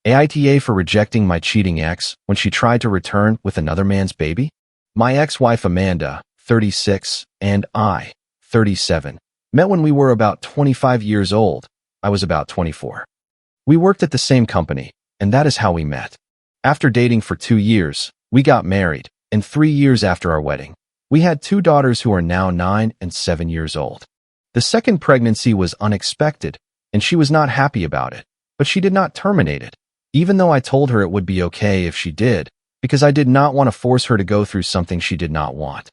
AITA for rejecting my cheating ex when she tried to return with another man's baby? My ex-wife Amanda, 36, and I, 37, met when we were about 25 years old. I was about 24. We worked at the same company, and that is how we met. After dating for 2 years, we got married, and 3 years after our wedding, we had 2 daughters who are now 9 and 7 years old. The second pregnancy was unexpected, and she was not happy about it, but she did not terminate it, even though I told her it would be okay if she did, because I did not want to force her to go through something she did not want.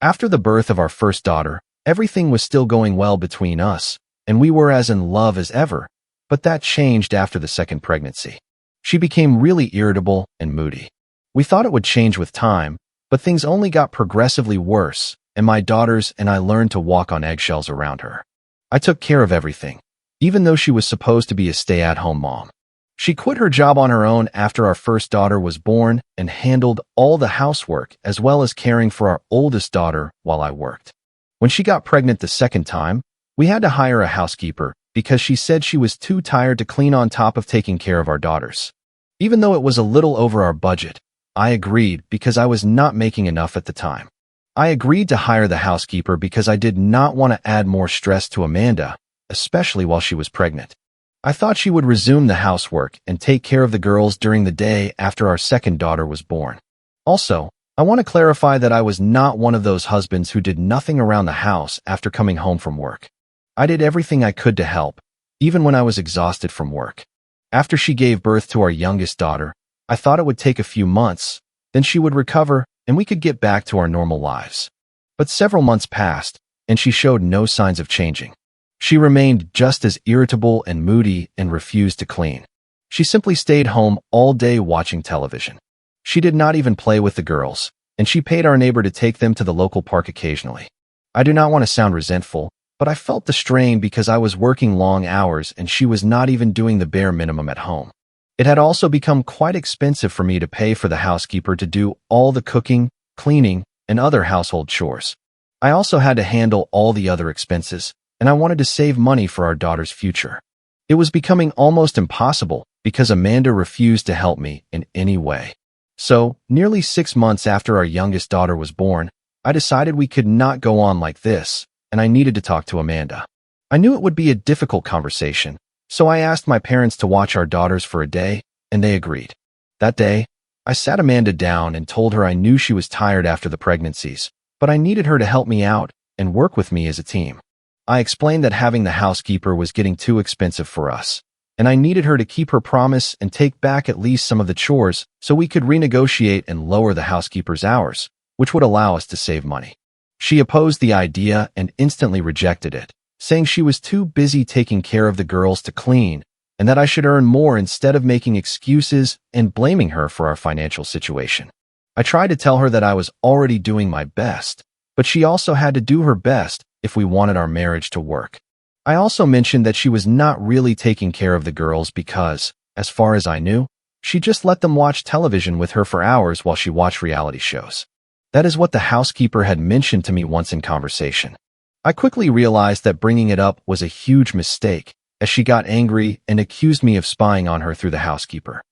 After the birth of our first daughter, everything was still going well between us, and we were as in love as ever, but that changed after the second pregnancy. She became really irritable and moody. We thought it would change with time, but things only got progressively worse, and my daughters and I learned to walk on eggshells around her. I took care of everything, even though she was supposed to be a stay-at-home mom. She quit her job on her own after our first daughter was born and handled all the housework as well as caring for our oldest daughter while I worked. When she got pregnant the second time, we had to hire a housekeeper because she said she was too tired to clean on top of taking care of our daughters. Even though it was a little over our budget, I agreed because I was not making enough at the time. I agreed to hire the housekeeper because I did not want to add more stress to Amanda, especially while she was pregnant. I thought she would resume the housework and take care of the girls during the day after our second daughter was born. Also, I want to clarify that I was not one of those husbands who did nothing around the house after coming home from work. I did everything I could to help, even when I was exhausted from work. After she gave birth to our youngest daughter, I thought it would take a few months, then she would recover and we could get back to our normal lives. But several months passed, and she showed no signs of changing. She remained just as irritable and moody and refused to clean. She simply stayed home all day watching television. She did not even play with the girls, and she paid our neighbor to take them to the local park occasionally. I do not want to sound resentful, but I felt the strain because I was working long hours and she was not even doing the bare minimum at home. It had also become quite expensive for me to pay for the housekeeper to do all the cooking, cleaning, and other household chores. I also had to handle all the other expenses, and I wanted to save money for our daughter's future. It was becoming almost impossible because Amanda refused to help me in any way. So, nearly 6 months after our youngest daughter was born, I decided we could not go on like this, and I needed to talk to Amanda. I knew it would be a difficult conversation, so I asked my parents to watch our daughters for a day, and they agreed. That day, I sat Amanda down and told her I knew she was tired after the pregnancies, but I needed her to help me out and work with me as a team. I explained that having the housekeeper was getting too expensive for us, and I needed her to keep her promise and take back at least some of the chores so we could renegotiate and lower the housekeeper's hours, which would allow us to save money. She opposed the idea and instantly rejected it, saying she was too busy taking care of the girls to clean and that I should earn more instead of making excuses and blaming her for our financial situation. I tried to tell her that I was already doing my best, but she also had to do her best if we wanted our marriage to work. I also mentioned that she was not really taking care of the girls because, as far as I knew, she just let them watch television with her for hours while she watched reality shows. That is what the housekeeper had mentioned to me once in conversation. I quickly realized that bringing it up was a huge mistake, as she got angry and accused me of spying on her through the housekeeper.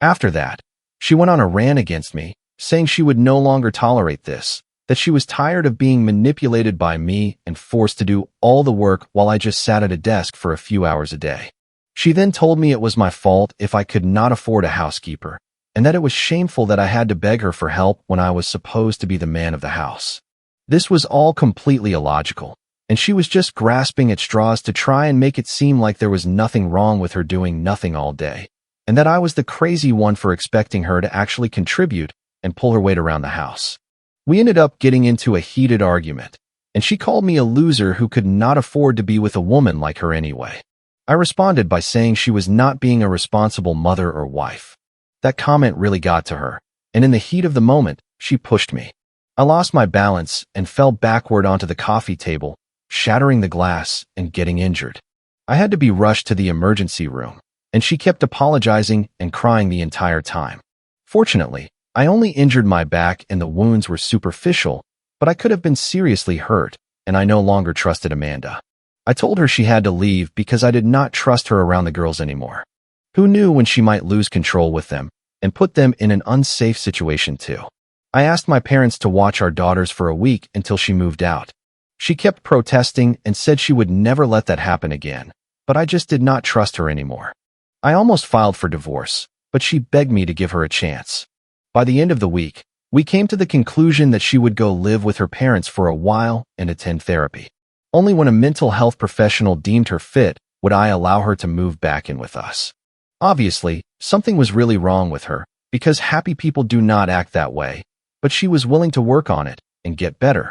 After that, she went on a rant against me, saying she would no longer tolerate this, that she was tired of being manipulated by me and forced to do all the work while I just sat at a desk for a few hours a day. She then told me it was my fault if I could not afford a housekeeper, and that it was shameful that I had to beg her for help when I was supposed to be the man of the house. This was all completely illogical, and she was just grasping at straws to try and make it seem like there was nothing wrong with her doing nothing all day, and that I was the crazy one for expecting her to actually contribute and pull her weight around the house. We ended up getting into a heated argument, and she called me a loser who could not afford to be with a woman like her anyway. I responded by saying she was not being a responsible mother or wife. That comment really got to her, and in the heat of the moment, she pushed me. I lost my balance and fell backward onto the coffee table, shattering the glass and getting injured. I had to be rushed to the emergency room, and she kept apologizing and crying the entire time. Fortunately, I only injured my back and the wounds were superficial, but I could have been seriously hurt, and I no longer trusted Amanda. I told her she had to leave because I did not trust her around the girls anymore. Who knew when she might lose control with them and put them in an unsafe situation too? I asked my parents to watch our daughters for a week until she moved out. She kept protesting and said she would never let that happen again, but I just did not trust her anymore. I almost filed for divorce, but she begged me to give her a chance. By the end of the week, we came to the conclusion that she would go live with her parents for a while and attend therapy. Only when a mental health professional deemed her fit would I allow her to move back in with us. Obviously, something was really wrong with her, because happy people do not act that way, but she was willing to work on it and get better.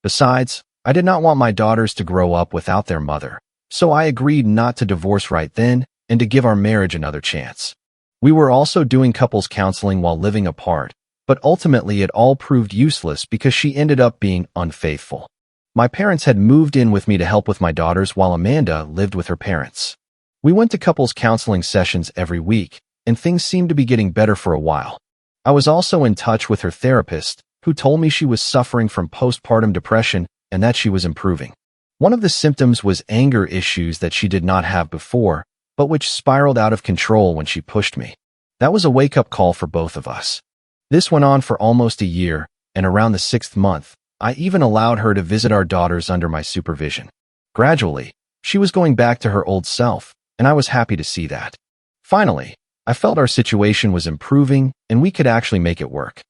Besides, I did not want my daughters to grow up without their mother, so I agreed not to divorce right then and to give our marriage another chance. We were also doing couples counseling while living apart, but ultimately it all proved useless because she ended up being unfaithful. My parents had moved in with me to help with my daughters while Amanda lived with her parents. We went to couples counseling sessions every week, and things seemed to be getting better for a while. I was also in touch with her therapist, who told me she was suffering from postpartum depression and that she was improving. One of the symptoms was anger issues that she did not have before, but which spiraled out of control when she pushed me. That was a wake-up call for both of us. This went on for almost a year, and around the 6th month, I even allowed her to visit our daughters under my supervision. Gradually, she was going back to her old self, and I was happy to see that. Finally, I felt our situation was improving and we could actually make it work.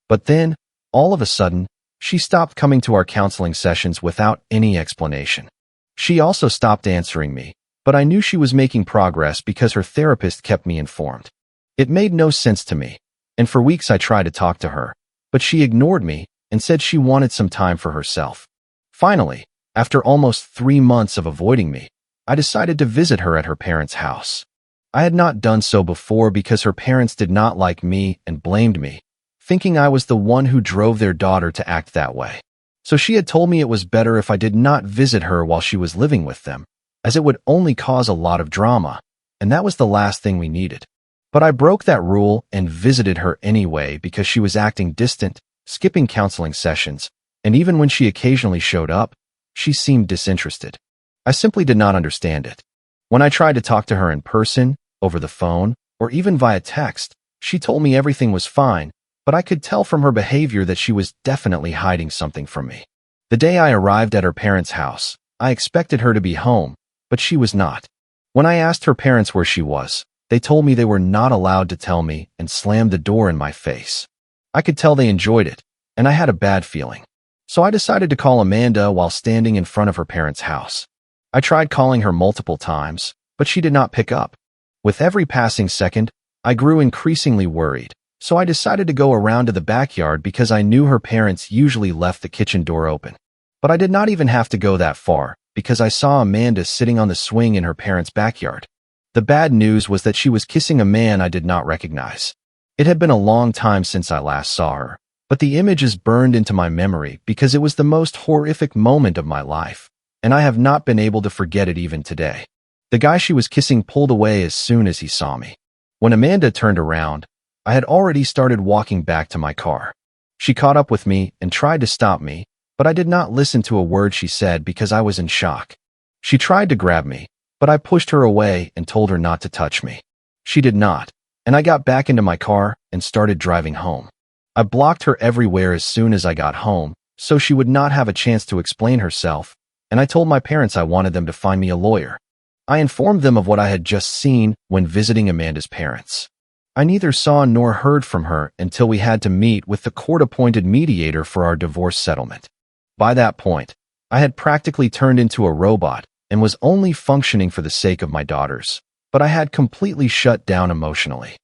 But then, all of a sudden, she stopped coming to our counseling sessions without any explanation. She also stopped answering me, but I knew she was making progress because her therapist kept me informed. It made no sense to me, and for weeks I tried to talk to her, but she ignored me and said she wanted some time for herself. Finally, after almost 3 months of avoiding me, I decided to visit her at her parents' house. I had not done so before because her parents did not like me and blamed me, thinking I was the one who drove their daughter to act that way. So she had told me it was better if I did not visit her while she was living with them, as it would only cause a lot of drama, and that was the last thing we needed. But I broke that rule and visited her anyway because she was acting distant, skipping counseling sessions, and even when she occasionally showed up, she seemed disinterested. I simply did not understand it. When I tried to talk to her in person, over the phone, or even via text, she told me everything was fine, but I could tell from her behavior that she was definitely hiding something from me. The day I arrived at her parents' house, I expected her to be home, but she was not. When I asked her parents where she was, they told me they were not allowed to tell me and slammed the door in my face. I could tell they enjoyed it, and I had a bad feeling. So I decided to call Amanda while standing in front of her parents' house. I tried calling her multiple times, but she did not pick up. With every passing second, I grew increasingly worried, so I decided to go around to the backyard because I knew her parents usually left the kitchen door open. But I did not even have to go that far because I saw Amanda sitting on the swing in her parents' backyard. The bad news was that she was kissing a man I did not recognize. It had been a long time since I last saw her, but the image is burned into my memory because it was the most horrific moment of my life, and I have not been able to forget it even today. The guy she was kissing pulled away as soon as he saw me. When Amanda turned around, I had already started walking back to my car. She caught up with me and tried to stop me, but I did not listen to a word she said because I was in shock. She tried to grab me, but I pushed her away and told her not to touch me. She did not, and I got back into my car and started driving home. I blocked her everywhere as soon as I got home, so she would not have a chance to explain herself, and I told my parents I wanted them to find me a lawyer. I informed them of what I had just seen when visiting Amanda's parents. I neither saw nor heard from her until we had to meet with the court-appointed mediator for our divorce settlement. By that point, I had practically turned into a robot and was only functioning for the sake of my daughters, but I had completely shut down emotionally.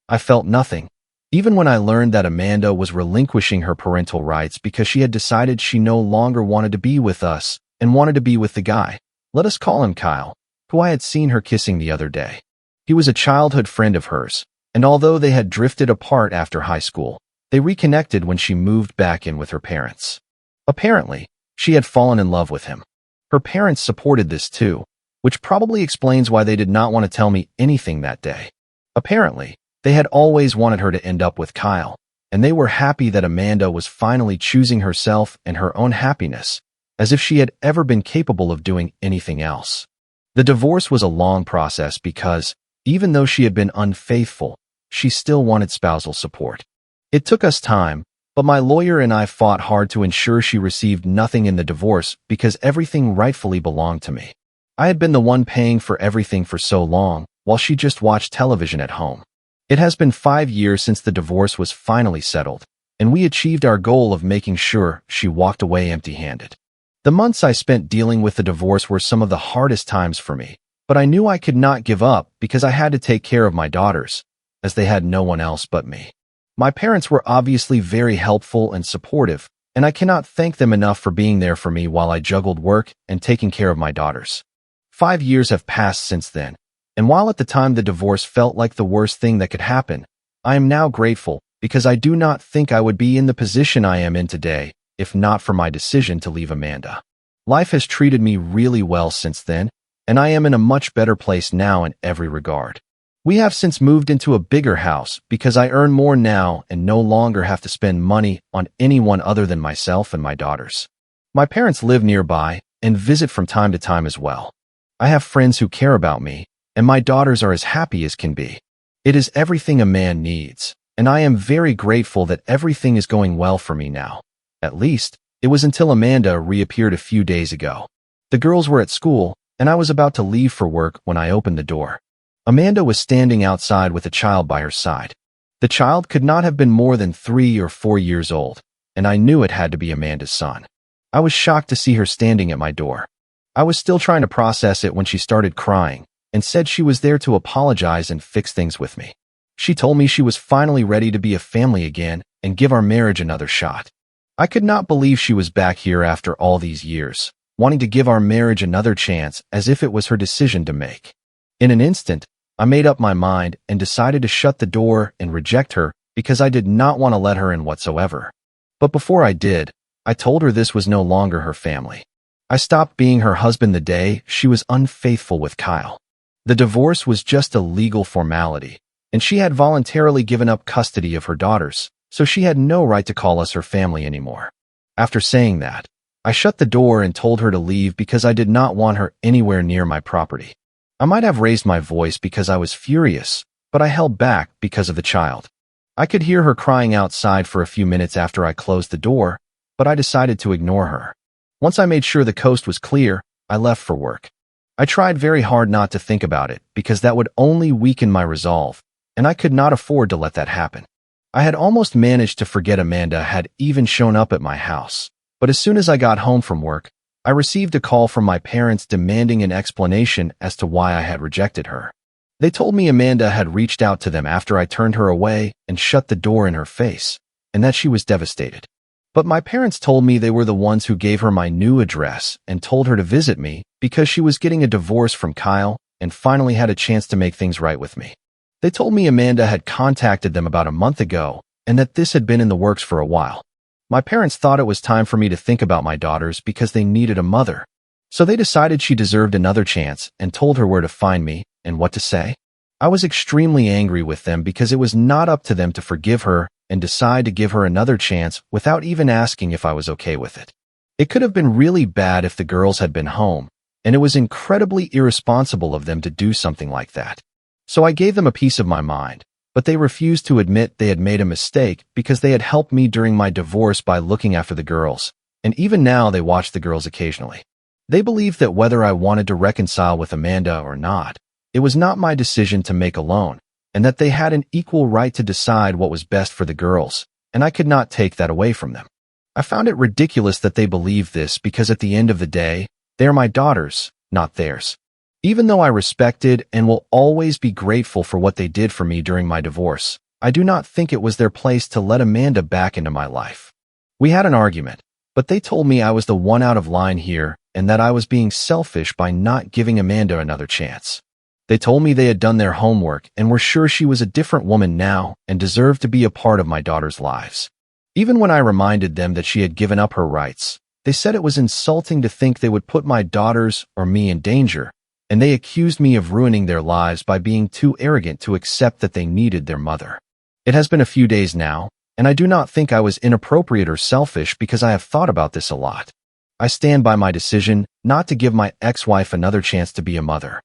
I felt nothing, even when I learned that Amanda was relinquishing her parental rights because she had decided she no longer wanted to be with us and wanted to be with the guy, let us call him Kyle, who I had seen her kissing the other day. He was a childhood friend of hers, and although they had drifted apart after high school, they reconnected when she moved back in with her parents. Apparently, she had fallen in love with him. Her parents supported this too, which probably explains why they did not want to tell me anything that day. Apparently, they had always wanted her to end up with Kyle, and they were happy that Amanda was finally choosing herself and her own happiness, as if she had ever been capable of doing anything else. The divorce was a long process because, Even though she had been unfaithful, she still wanted spousal support. It took us time, but my lawyer and I fought hard to ensure she received nothing in the divorce because everything rightfully belonged to me. I had been the one paying for everything for so long, while she just watched television at home. It has been 5 years since the divorce was finally settled, and we achieved our goal of making sure she walked away empty-handed. The months I spent dealing with the divorce were some of the hardest times for me, but I knew I could not give up because I had to take care of my daughters, as they had no one else but me. My parents were obviously very helpful and supportive, and I cannot thank them enough for being there for me while I juggled work and taking care of my daughters. 5 years have passed since then, and while at the time the divorce felt like the worst thing that could happen, I am now grateful because I do not think I would be in the position I am in today if not for my decision to leave Amanda. Life has treated me really well since then, and I am in a much better place now in every regard. We have since moved into a bigger house because I earn more now and no longer have to spend money on anyone other than myself and my daughters. My parents live nearby and visit from time to time as well. I have friends who care about me, and my daughters are as happy as can be. It is everything a man needs, and I am very grateful that everything is going well for me now. At least, it was until Amanda reappeared a few days ago. The girls were at school, and I was about to leave for work when I opened the door. Amanda was standing outside with a child by her side. The child could not have been more than 3 or 4 years old, and I knew it had to be Amanda's son. I was shocked to see her standing at my door. I was still trying to process it when she started crying and said she was there to apologize and fix things with me. She told me she was finally ready to be a family again and give our marriage another shot. I could not believe she was back here after all these years, wanting to give our marriage another chance as if it was her decision to make. In an instant, I made up my mind and decided to shut the door and reject her because I did not want to let her in whatsoever. But before I did, I told her this was no longer her family. I stopped being her husband the day she was unfaithful with Kyle. The divorce was just a legal formality, and she had voluntarily given up custody of her daughters, so she had no right to call us her family anymore. After saying that, I shut the door and told her to leave because I did not want her anywhere near my property. I might have raised my voice because I was furious, but I held back because of the child. I could hear her crying outside for a few minutes after I closed the door, but I decided to ignore her. Once I made sure the coast was clear, I left for work. I tried very hard not to think about it because that would only weaken my resolve, and I could not afford to let that happen. I had almost managed to forget Amanda had even shown up at my house, but as soon as I got home from work, I received a call from my parents demanding an explanation as to why I had rejected her. They told me Amanda had reached out to them after I turned her away and shut the door in her face, and that she was devastated. But my parents told me they were the ones who gave her my new address and told her to visit me because she was getting a divorce from Kyle and finally had a chance to make things right with me. They told me Amanda had contacted them about a month ago and that this had been in the works for a while. My parents thought it was time for me to think about my daughters because they needed a mother. So they decided she deserved another chance and told her where to find me and what to say. I was extremely angry with them because it was not up to them to forgive her and decide to give her another chance without even asking if I was okay with it. It could have been really bad if the girls had been home, and it was incredibly irresponsible of them to do something like that. So I gave them a piece of my mind, but they refused to admit they had made a mistake because they had helped me during my divorce by looking after the girls, and even now they watch the girls occasionally. They believed that whether I wanted to reconcile with Amanda or not, it was not my decision to make alone, and that they had an equal right to decide what was best for the girls, and I could not take that away from them. I found it ridiculous that they believed this because at the end of the day, they are my daughters, not theirs. Even though I respected and will always be grateful for what they did for me during my divorce, I do not think it was their place to let Amanda back into my life. We had an argument, but they told me I was the one out of line here and that I was being selfish by not giving Amanda another chance. They told me they had done their homework and were sure she was a different woman now and deserved to be a part of my daughters' lives. Even when I reminded them that she had given up her rights, they said it was insulting to think they would put my daughters or me in danger, and they accused me of ruining their lives by being too arrogant to accept that they needed their mother. It has been a few days now, and I do not think I was inappropriate or selfish because I have thought about this a lot. I stand by my decision not to give my ex-wife another chance to be a mother.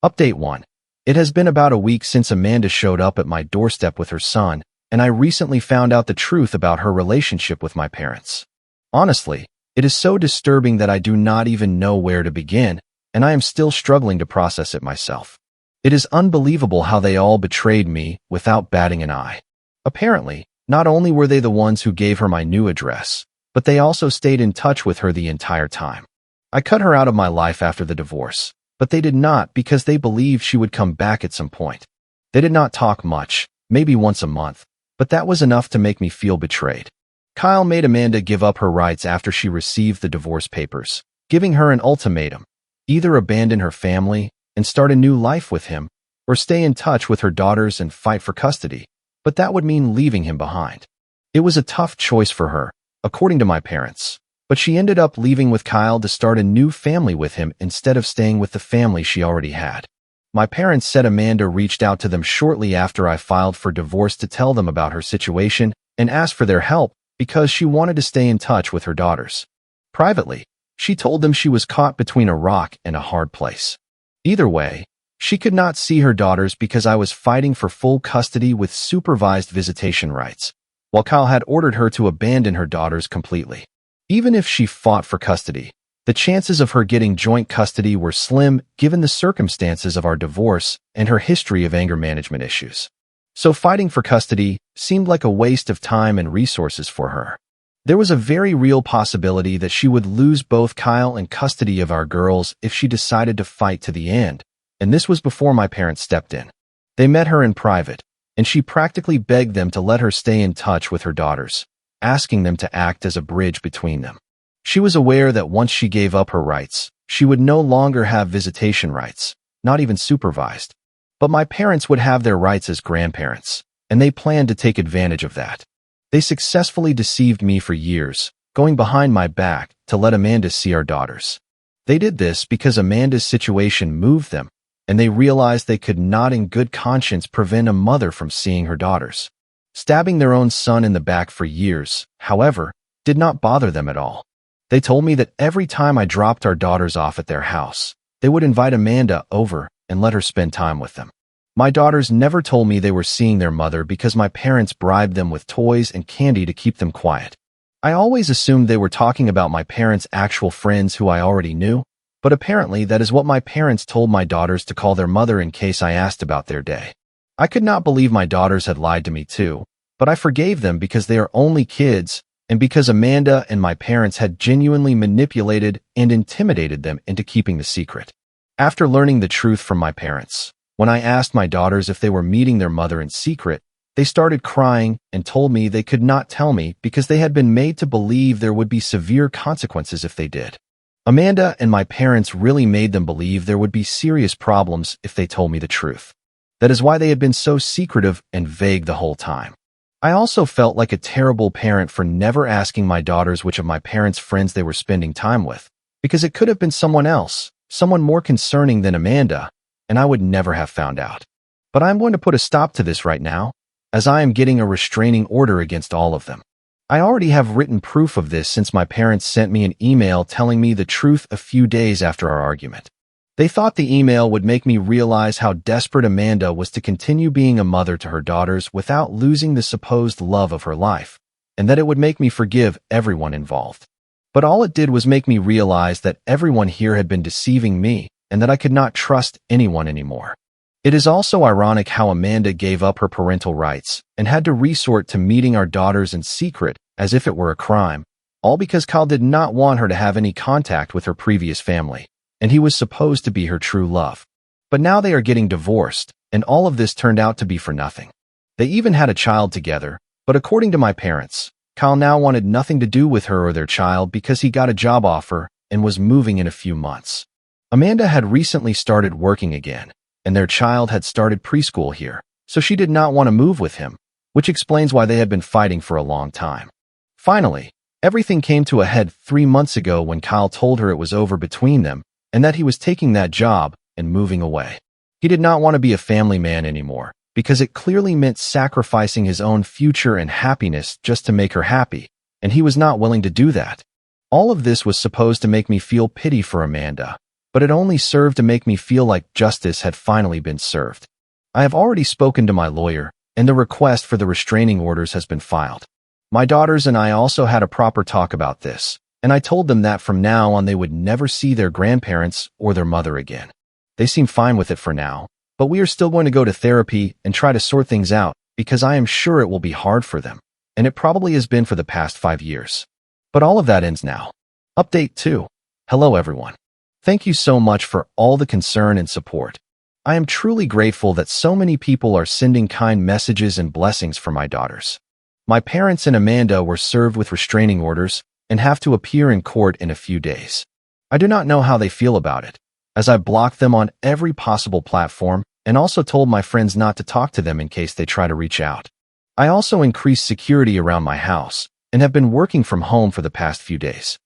Update 1. It has been about a week since Amanda showed up at my doorstep with her son, and I recently found out the truth about her relationship with my parents. Honestly, it is so disturbing that I do not even know where to begin, and I am still struggling to process it myself. It is unbelievable how they all betrayed me without batting an eye. Apparently, not only were they the ones who gave her my new address, but they also stayed in touch with her the entire time. I cut her out of my life after the divorce, but they did not because they believed she would come back at some point. They did not talk much, maybe once a month, but that was enough to make me feel betrayed. Kyle made Amanda give up her rights after she received the divorce papers, giving her an ultimatum: either abandon her family and start a new life with him, or stay in touch with her daughters and fight for custody, but that would mean leaving him behind. It was a tough choice for her, according to my parents, but she ended up leaving with Kyle to start a new family with him instead of staying with the family she already had. My parents said Amanda reached out to them shortly after I filed for divorce to tell them about her situation and asked for their help because she wanted to stay in touch with her daughters. Privately, she told them she was caught between a rock and a hard place. Either way, she could not see her daughters because I was fighting for full custody with supervised visitation rights, while Kyle had ordered her to abandon her daughters completely. Even if she fought for custody, the chances of her getting joint custody were slim given the circumstances of our divorce and her history of anger management issues. So fighting for custody seemed like a waste of time and resources for her. There was a very real possibility that she would lose both Kyle and custody of our girls if she decided to fight to the end, and this was before my parents stepped in. They met her in private, and she practically begged them to let her stay in touch with her daughters, asking them to act as a bridge between them. She was aware that once she gave up her rights, she would no longer have visitation rights, not even supervised. But my parents would have their rights as grandparents, and they planned to take advantage of that. They successfully deceived me for years, going behind my back to let Amanda see our daughters. They did this because Amanda's situation moved them, and they realized they could not in good conscience prevent a mother from seeing her daughters. Stabbing their own son in the back for years, however, did not bother them at all. They told me that every time I dropped our daughters off at their house, they would invite Amanda over and let her spend time with them. My daughters never told me they were seeing their mother because my parents bribed them with toys and candy to keep them quiet. I always assumed they were talking about my parents' actual friends who I already knew, but apparently that is what my parents told my daughters to call their mother in case I asked about their day. I could not believe my daughters had lied to me too, but I forgave them because they are only kids and because Amanda and my parents had genuinely manipulated and intimidated them into keeping the secret. After learning the truth from my parents, when I asked my daughters if they were meeting their mother in secret, they started crying and told me they could not tell me because they had been made to believe there would be severe consequences if they did. Amanda and my parents really made them believe there would be serious problems if they told me the truth. That is why they had been so secretive and vague the whole time. I also felt like a terrible parent for never asking my daughters which of my parents' friends they were spending time with, because it could have been someone else, someone more concerning than Amanda, and I would never have found out. But I'm going to put a stop to this right now, as I am getting a restraining order against all of them. I already have written proof of this since my parents sent me an email telling me the truth a few days after our argument. They thought the email would make me realize how desperate Amanda was to continue being a mother to her daughters without losing the supposed love of her life, and that it would make me forgive everyone involved. But all it did was make me realize that everyone here had been deceiving me, and that I could not trust anyone anymore. It is also ironic how Amanda gave up her parental rights and had to resort to meeting our daughters in secret as if it were a crime, all because Kyle did not want her to have any contact with her previous family, and he was supposed to be her true love. But now they are getting divorced, and all of this turned out to be for nothing. They even had a child together, but according to my parents, Kyle now wanted nothing to do with her or their child because he got a job offer and was moving in a few months. Amanda had recently started working again, and their child had started preschool here, so she did not want to move with him, which explains why they had been fighting for a long time. Finally, everything came to a head 3 months ago when Kyle told her it was over between them and that he was taking that job and moving away. He did not want to be a family man anymore because it clearly meant sacrificing his own future and happiness just to make her happy, and he was not willing to do that. All of this was supposed to make me feel pity for Amanda, but it only served to make me feel like justice had finally been served. I have already spoken to my lawyer, and the request for the restraining orders has been filed. My daughters and I also had a proper talk about this, and I told them that from now on they would never see their grandparents or their mother again. They seem fine with it for now, but we are still going to go to therapy and try to sort things out because I am sure it will be hard for them, and it probably has been for the past 5 years. But all of that ends now. Update 2. Hello everyone. Thank you so much for all the concern and support. I am truly grateful that so many people are sending kind messages and blessings for my daughters. My parents and Amanda were served with restraining orders and have to appear in court in a few days. I do not know how they feel about it, as I blocked them on every possible platform and also told my friends not to talk to them in case they try to reach out. I also increased security around my house and have been working from home for the past few days.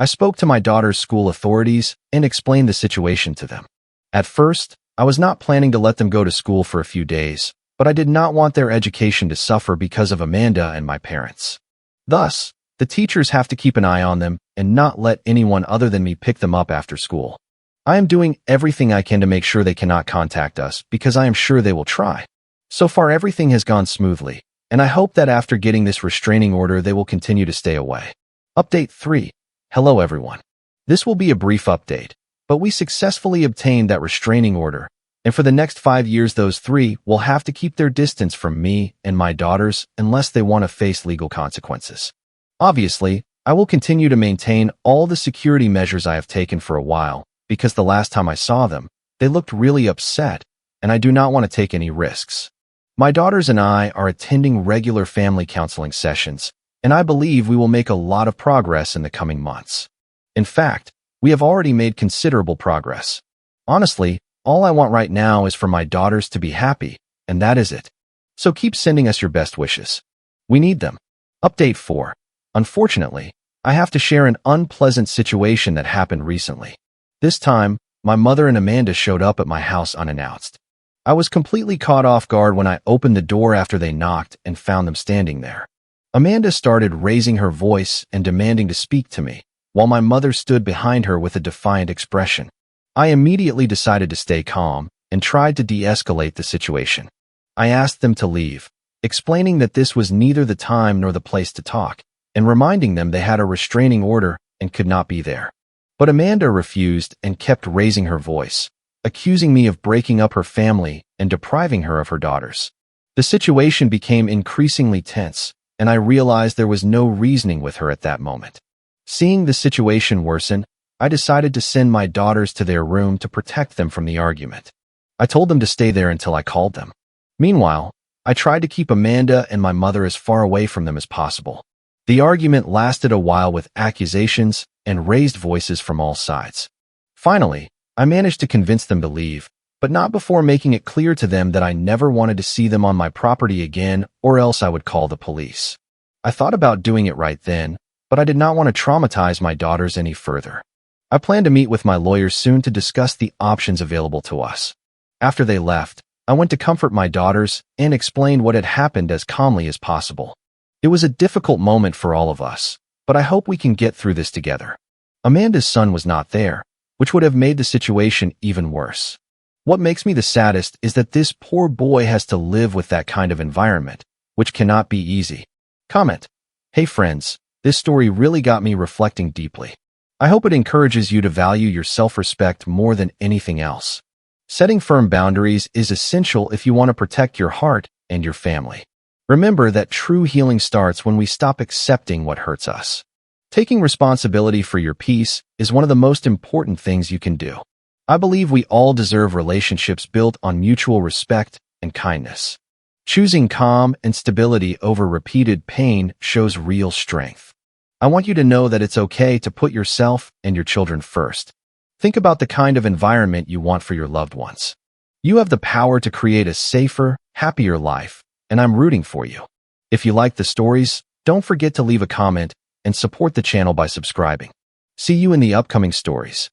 I spoke to my daughter's school authorities and explained the situation to them. At first, I was not planning to let them go to school for a few days, but I did not want their education to suffer because of Amanda and my parents. Thus, the teachers have to keep an eye on them and not let anyone other than me pick them up after school. I am doing everything I can to make sure they cannot contact us because I am sure they will try. So far, everything has gone smoothly, and I hope that after getting this restraining order, they will continue to stay away. Update 3. Hello everyone. This will be a brief update, but we successfully obtained that restraining order, and for the next 5 years those 3 will have to keep their distance from me and my daughters unless they want to face legal consequences. Obviously, I will continue to maintain all the security measures I have taken for a while, because the last time I saw them, they looked really upset, and I do not want to take any risks. My daughters and I are attending regular family counseling sessions, and I believe we will make a lot of progress in the coming months. In fact, we have already made considerable progress. Honestly, all I want right now is for my daughters to be happy, and that is it. So keep sending us your best wishes. We need them. Update 4. Unfortunately, I have to share an unpleasant situation that happened recently. This time, my mother and Amanda showed up at my house unannounced. I was completely caught off guard when I opened the door after they knocked and found them standing there. Amanda started raising her voice and demanding to speak to me, while my mother stood behind her with a defiant expression. I immediately decided to stay calm and tried to de-escalate the situation. I asked them to leave, explaining that this was neither the time nor the place to talk, and reminding them they had a restraining order and could not be there. But Amanda refused and kept raising her voice, accusing me of breaking up her family and depriving her of her daughters. The situation became increasingly tense, and I realized there was no reasoning with her at that moment. Seeing the situation worsen, I decided to send my daughters to their room to protect them from the argument. I told them to stay there until I called them. Meanwhile, I tried to keep Amanda and my mother as far away from them as possible. The argument lasted a while with accusations and raised voices from all sides. Finally, I managed to convince them to leave, but not before making it clear to them that I never wanted to see them on my property again, or else I would call the police. I thought about doing it right then, but I did not want to traumatize my daughters any further. I plan to meet with my lawyers soon to discuss the options available to us. After they left, I went to comfort my daughters and explained what had happened as calmly as possible. It was a difficult moment for all of us, but I hope we can get through this together. Amanda's son was not there, which would have made the situation even worse. What makes me the saddest is that this poor boy has to live with that kind of environment, which cannot be easy. Comment. Hey friends, this story really got me reflecting deeply. I hope it encourages you to value your self-respect more than anything else. Setting firm boundaries is essential if you want to protect your heart and your family. Remember that true healing starts when we stop accepting what hurts us. Taking responsibility for your peace is one of the most important things you can do. I believe we all deserve relationships built on mutual respect and kindness. Choosing calm and stability over repeated pain shows real strength. I want you to know that it's okay to put yourself and your children first. Think about the kind of environment you want for your loved ones. You have the power to create a safer, happier life, and I'm rooting for you. If you like the stories, don't forget to leave a comment and support the channel by subscribing. See you in the upcoming stories.